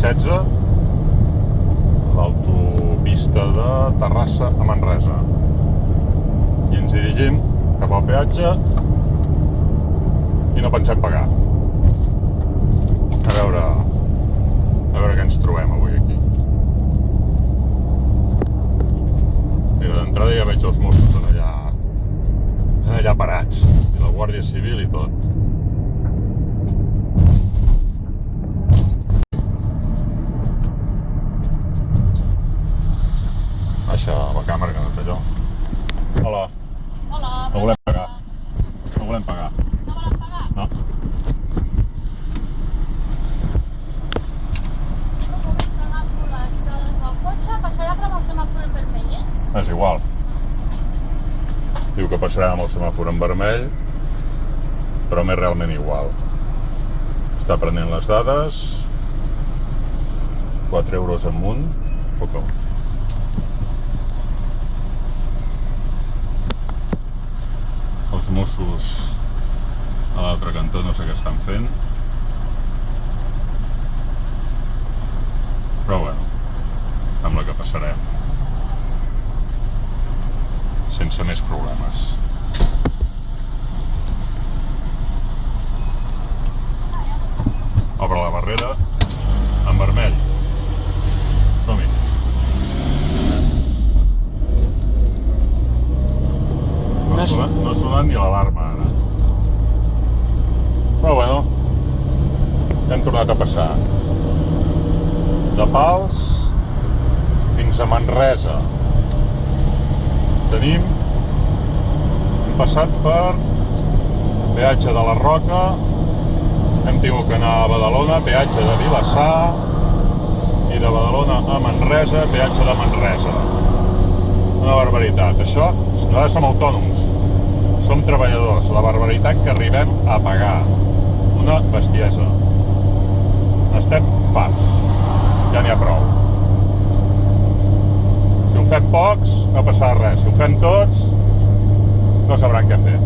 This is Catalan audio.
16 a l'autopista de Terrassa a Manresa. I ens dirigim cap al peatge i no pensem pagar. A veure què ens trobem avui aquí. Mira, d'entrada ja veig els Mossos allà parats, i la Guàrdia Civil i tot. Baixa la càmera, que no té allò. Hola. Hola. No volem pagar. No volem pagar. No volen pagar? No. Un moment que agafo les dades del cotxe. Passarà per el semàfor en vermell, És igual. Diu que passarà amb el semàfor en vermell, però m'és realment igual. Està prenent les dades. 4 euros amunt. Foca-ho. Els Mossos a l'altre cantó no sé què estan fent, però bueno, sembla que passarem sense més problemes. Obre la barrera en vermell. Som-hi. No ha sonat ni l'alarma ara. Però bueno, ja hem tornat a passar. De Pals fins a Manresa. Hem passat per peatge de la Roca, hem tingut que anar a Badalona, peatge de Vilassar, i de Badalona a Manresa, peatge de Manresa. Una barbaritat. Això, nosaltres som autònoms, som treballadors, la barbaritat que arribem a pagar. Una bestiesa. Estem farts. Ja n'hi ha prou. Si ho fem pocs, no passarà res. Si ho fem tots, no sabran què fer.